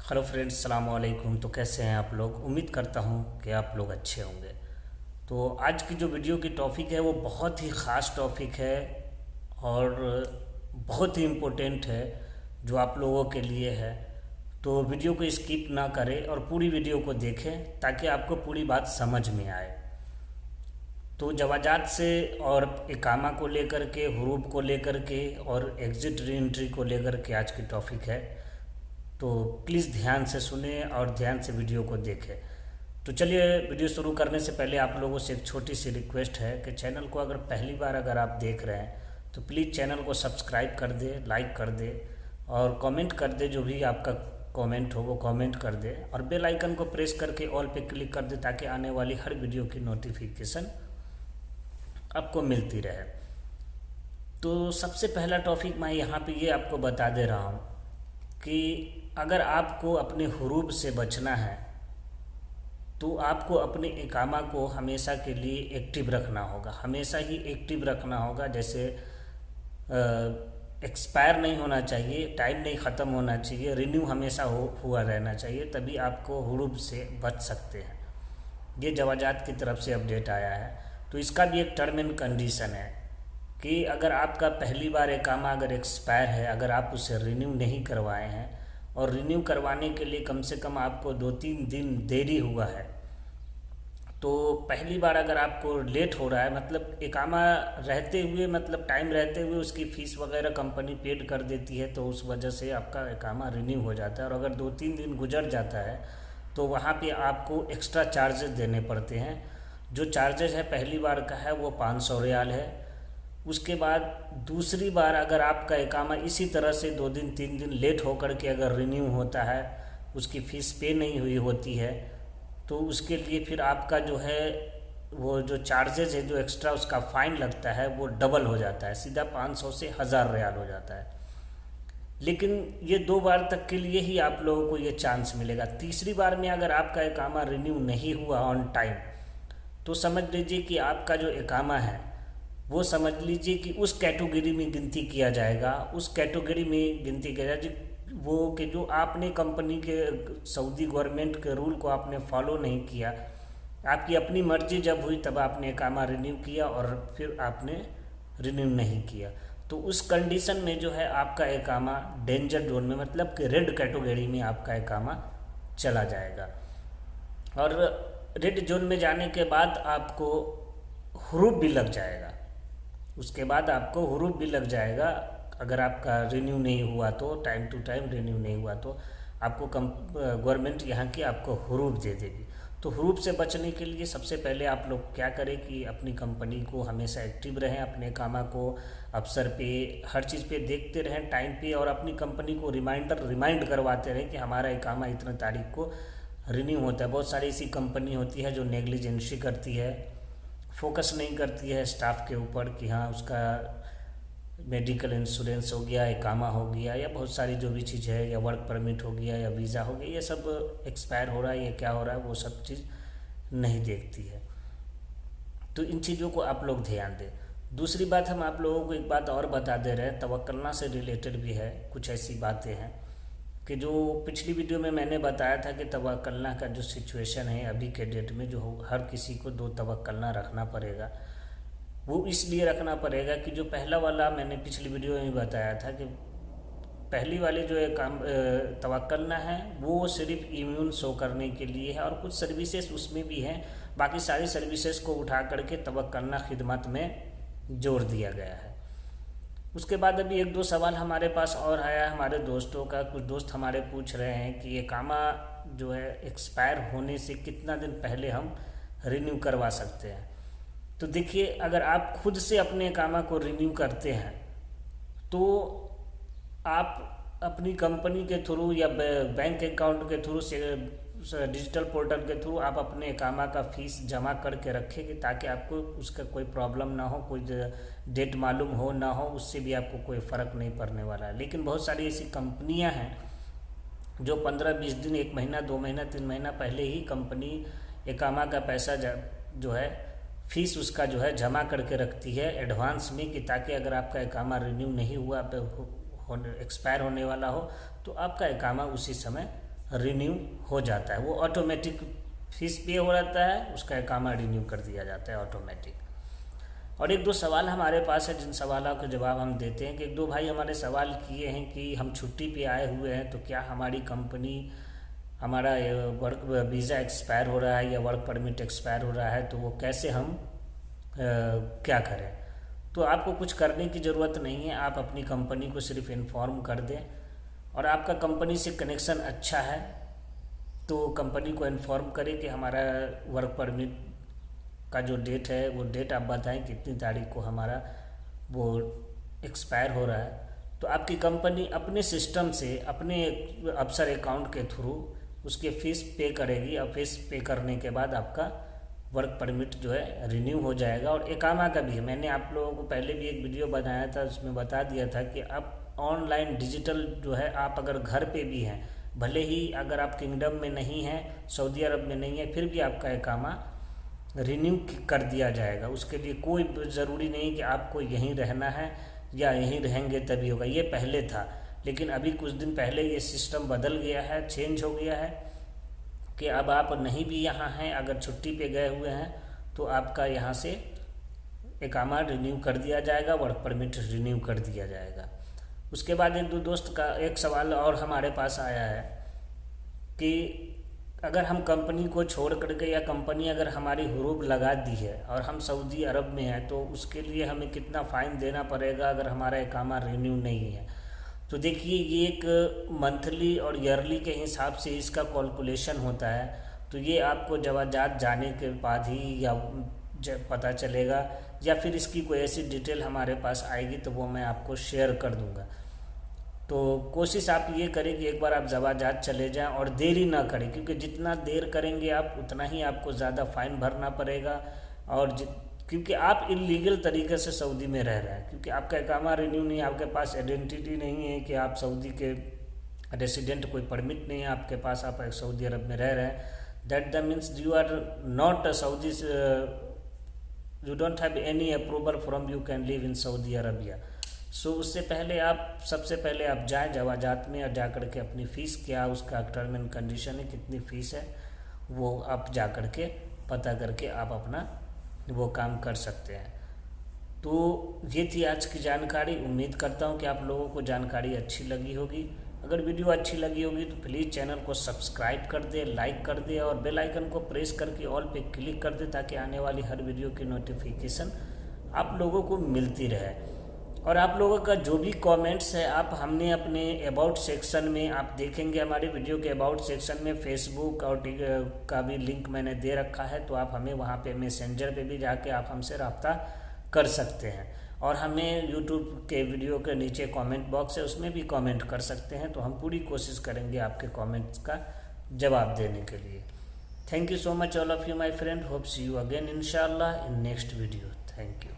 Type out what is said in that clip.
Hello friends, सलाम वालेकुम। तो कैसे हैं आप लोग? उम्मीद करता हूं कि आप लोग अच्छे होंगे। तो आज की जो वीडियो की टॉपिक है वो बहुत ही ख़ास टॉपिक है और बहुत ही इम्पोर्टेंट है जो आप लोगों के लिए है। तो वीडियो को स्किप ना करें और पूरी वीडियो को देखें ताकि आपको पूरी बात समझ में आए। तो जवाजात से और इकामा को लेकर के, हुरूब को लेकर के और एग्ज़िट री एंट्री को लेकर के आज की टॉपिक है। तो प्लीज़ ध्यान से सुने और ध्यान से वीडियो को देखें। तो चलिए, वीडियो शुरू करने से पहले आप लोगों से एक छोटी सी रिक्वेस्ट है कि चैनल को अगर पहली बार अगर आप देख रहे हैं तो प्लीज़ चैनल को सब्सक्राइब कर दे, लाइक कर दे और कमेंट कर दे। जो भी आपका कमेंट हो वो कमेंट कर दे और बेल आइकन को प्रेस करके ऑल पे क्लिक कर दे ताकि आने वाली हर वीडियो की नोटिफिकेशन आपको मिलती रहे। तो सबसे पहला टॉपिक मैं यहाँ पे ये आपको बता दे रहा हूँ कि अगर आपको अपने हुरूब से बचना है तो आपको अपने इकामा को हमेशा के लिए एक्टिव रखना होगा, हमेशा ही एक्टिव रखना होगा। जैसे एक्सपायर नहीं होना चाहिए, टाइम नहीं ख़त्म होना चाहिए, रिन्यू हमेशा हुआ रहना चाहिए, तभी आपको हुरूब से बच सकते हैं। ये जवाजात की तरफ से अपडेट आया है। तो इसका भी एक टर्म एंड कंडीशन है कि अगर आपका पहली बार इकामा अगर एक्सपायर है, अगर आप उसे रिन्यू नहीं करवाए हैं और रिन्यू करवाने के लिए कम से कम आपको 2-3 दिन देरी हुआ है, तो पहली बार अगर आपको लेट हो रहा है, मतलब इकामा रहते हुए, मतलब टाइम रहते हुए उसकी फ़ीस वगैरह कंपनी पेड कर देती है, तो उस वजह से आपका इकामा रिन्यू हो जाता है। और अगर 2-3 दिन गुजर जाता है तो वहाँ पे आपको एक्स्ट्रा चार्जेस देने पड़ते हैं। जो चार्जेस है पहली बार का है वो 500 रियाल है। उसके बाद दूसरी बार अगर आपका इकामा इसी तरह से 2-3 दिन लेट होकर के अगर रिन्यू होता है, उसकी फ़ीस पे नहीं हुई होती है, तो उसके लिए फिर आपका जो है वो जो चार्जेस है, जो एक्स्ट्रा उसका फ़ाइन लगता है वो डबल हो जाता है, सीधा 500 से 1000 रियाल हो जाता है। लेकिन ये 2 बार तक के लिए ही आप लोगों को ये चांस मिलेगा। तीसरी बार में अगर आपका इकामा रिन्यू नहीं हुआ ऑन टाइम, तो समझ लीजिए कि आपका जो इकामा है वो समझ लीजिए कि उस कैटेगरी में गिनती किया जाएगा, उस कैटेगरी में गिनती किया जाएगा वो कि जो आपने कंपनी के, सऊदी गवर्नमेंट के रूल को आपने फॉलो नहीं किया। आपकी अपनी मर्जी जब हुई तब आपने इकामा रिन्यू किया और फिर आपने रिन्यू नहीं किया, तो उस कंडीशन में जो है आपका इकामा डेंजर जोन में, मतलब कि रेड कैटेगरी में आपका इकामा चला जाएगा। और रेड जोन में जाने के बाद आपको हुरूब भी लग जाएगा। उसके बाद आपको हुरूब भी लग जाएगा। अगर आपका रिन्यू नहीं हुआ तो, टाइम टू टाइम रिन्यू नहीं हुआ तो आपको गवर्नमेंट यहाँ की आपको हुरूब दे देगी। तो हुरूब से बचने के लिए सबसे पहले आप लोग क्या करें कि अपनी कंपनी को हमेशा एक्टिव रहें, अपने कामा को अवसर पे, हर चीज़ पे देखते रहें टाइम पे, और अपनी कंपनी को रिमाइंड करवाते रहें कि हमारा इकामा इतने तारीख को रिन्यू होता है। बहुत सारी ऐसी कंपनी होती है जो नेग्लिजेंसी करती है, फोकस नहीं करती है स्टाफ के ऊपर कि हाँ उसका मेडिकल इंश्योरेंस हो गया, इकामा हो गया, या बहुत सारी जो भी चीज़ है, या वर्क परमिट हो गया, या वीज़ा हो गया, ये सब एक्सपायर हो रहा है, ये क्या हो रहा है, वो सब चीज़ नहीं देखती है। तो इन चीज़ों को आप लोग ध्यान दें। दूसरी बात, हम आप लोगों को एक बात और बता दे रहे हैं, तवक्कलना से रिलेटेड भी है। कुछ ऐसी बातें हैं कि जो पिछली वीडियो में मैंने बताया था कि तवक्कलना का जो सिचुएशन है अभी के डेट में, जो हर किसी को 2 तवक्कलना रखना पड़ेगा। वो इसलिए रखना पड़ेगा कि जो पहला वाला मैंने पिछली वीडियो में बताया था कि पहली वाली जो है काम तवक्कलना है वो सिर्फ इम्यून शो करने के लिए है, और कुछ सर्विसेज उसमें भी हैं। बाकी सारी सर्विसेज को उठा करके तवक्कलना खिदमत में जोड़ दिया गया है। उसके बाद अभी 1-2 सवाल हमारे पास और आया हमारे दोस्तों का। कुछ दोस्त हमारे पूछ रहे हैं कि ये कामा जो है एक्सपायर होने से कितना दिन पहले हम रिन्यू करवा सकते हैं। तो देखिए, अगर आप खुद से अपने कामा को रिन्यू करते हैं तो आप अपनी कंपनी के थ्रू या बैंक अकाउंट के थ्रू से, डिजिटल पोर्टल के थ्रू आप अपने इकामा का फ़ीस जमा करके रखेंगे ताकि आपको उसका कोई प्रॉब्लम ना हो, कोई डेट मालूम हो ना हो, उससे भी आपको कोई फ़र्क नहीं पड़ने वाला है। लेकिन बहुत सारी ऐसी कंपनियां हैं जो 15-20 दिन, 1 महीना, 2 महीना, 3 महीना पहले ही कंपनी इकामा का पैसा जो है फ़ीस उसका जो है जमा करके रखती है एडवांस में, कि ताकि अगर आपका इकामा रिन्यू नहीं हुआ, एक्सपायर होने वाला हो, तो आपका इकामा उसी समय रिन्यू हो जाता है, वो ऑटोमेटिक फीस पे हो जाता है, उसका इकामा रिन्यू कर दिया जाता है ऑटोमेटिक। और एक दो सवाल हमारे पास है जिन सवालों के जवाब हम देते हैं कि एक दो भाई हमारे सवाल किए हैं कि हम छुट्टी पे आए हुए हैं तो क्या हमारी कंपनी, हमारा वर्क वीज़ा एक्सपायर हो रहा है या वर्क परमिट एक्सपायर हो रहा है, तो वो कैसे हम क्या करें। तो आपको कुछ करने की ज़रूरत नहीं है, आप अपनी कंपनी को सिर्फ इन्फॉर्म कर दें, और आपका कंपनी से कनेक्शन अच्छा है तो कंपनी को इन्फॉर्म करें कि हमारा वर्क परमिट का जो डेट है वो डेट आप बताएं कितनी तारीख को हमारा वो एक्सपायर हो रहा है। तो आपकी कंपनी अपने सिस्टम से अपने अफसर अकाउंट के थ्रू उसके फ़ीस पे करेगी, और फीस पे करने के बाद आपका वर्क परमिट जो है रिन्यू हो जाएगा। और इकामा का भी है, मैंने आप लोगों को पहले भी एक वीडियो बनाया था, उसमें बता दिया था कि अब ऑनलाइन डिजिटल जो है, आप अगर घर पे भी हैं, भले ही अगर आप किंगडम में नहीं हैं, सऊदी अरब में नहीं है, फिर भी आपका इकामा रिन्यू कर दिया जाएगा। उसके लिए कोई ज़रूरी नहीं कि आपको यहीं रहना है या यहीं रहेंगे तभी होगा। ये पहले था, लेकिन अभी कुछ दिन पहले ये सिस्टम बदल गया है, चेंज हो गया है कि अब आप नहीं भी यहाँ हैं, अगर छुट्टी पे गए हुए हैं तो आपका यहाँ से इकामा रिन्यू कर दिया जाएगा, वर्क परमिट रिन्यू कर दिया जाएगा। उसके बाद एक दो दोस्त का एक सवाल और हमारे पास आया है कि अगर हम कंपनी को छोड़ करके, या कंपनी अगर हमारी हुरूब लगा दी है और हम सऊदी अरब में हैं, तो उसके लिए हमें कितना फ़ाइन देना पड़ेगा अगर हमारा इकामा रिन्यू नहीं है। तो देखिए, ये एक मंथली और ईयरली के हिसाब से इसका कैलकुलेशन होता है, तो ये आपको जवाजात जाने के बाद ही या पता चलेगा, या फिर इसकी कोई ऐसी डिटेल हमारे पास आएगी तो वो मैं आपको शेयर कर दूंगा। तो कोशिश आप ये करें कि एक बार आप जवाजात चले जाएं और देरी ना करें, क्योंकि जितना देर करेंगे आप उतना ही आपको ज़्यादा फ़ाइन भरना पड़ेगा। और क्योंकि आप इलीगल तरीके से सऊदी में रह रहे हैं, क्योंकि आपका इकामा रिन्यू नहीं है, आपके पास आइडेंटिटी नहीं है कि आप सऊदी के रेसिडेंट, कोई परमिट नहीं है आपके पास, आप सऊदी अरब में रह रहे हैं, that the means you are not Saudi, you don't have any approval from you can live in Saudi Arabia. So उससे पहले आप, सबसे पहले आप जाएँ जवाजात में और जा कर के अपनी फ़ीस, क्या उसका टर्म एंड कंडीशन है, कितनी फ़ीस है, वो आप जा कर के पता करके आप अपना वो काम कर सकते हैं। तो ये थी आज की जानकारी। उम्मीद करता हूँ कि आप लोगों को जानकारी अच्छी लगी होगी। अगर वीडियो अच्छी लगी होगी तो प्लीज़ चैनल को सब्सक्राइब कर दे, लाइक कर दे और बेल आइकन को प्रेस करके ऑल पे क्लिक कर दे, ताकि आने वाली हर वीडियो की नोटिफिकेशन आप लोगों को मिलती रहे। और आप लोगों का जो भी कमेंट्स है, आप हमने अपने अबाउट सेक्शन में, आप देखेंगे हमारे वीडियो के अबाउट सेक्शन में फेसबुक और का भी लिंक मैंने दे रखा है, तो आप हमें वहाँ पे मैसेंजर पे भी जाके आप हमसे रब्ता कर सकते हैं। और हमें यूट्यूब के वीडियो के नीचे कमेंट बॉक्स है, उसमें भी कमेंट कर सकते हैं, तो हम पूरी कोशिश करेंगे आपके कमेंट्स का जवाब देने के लिए। Thank you so much all of you my friend, hope see you again इंशाल्लाह in next video. Thank you.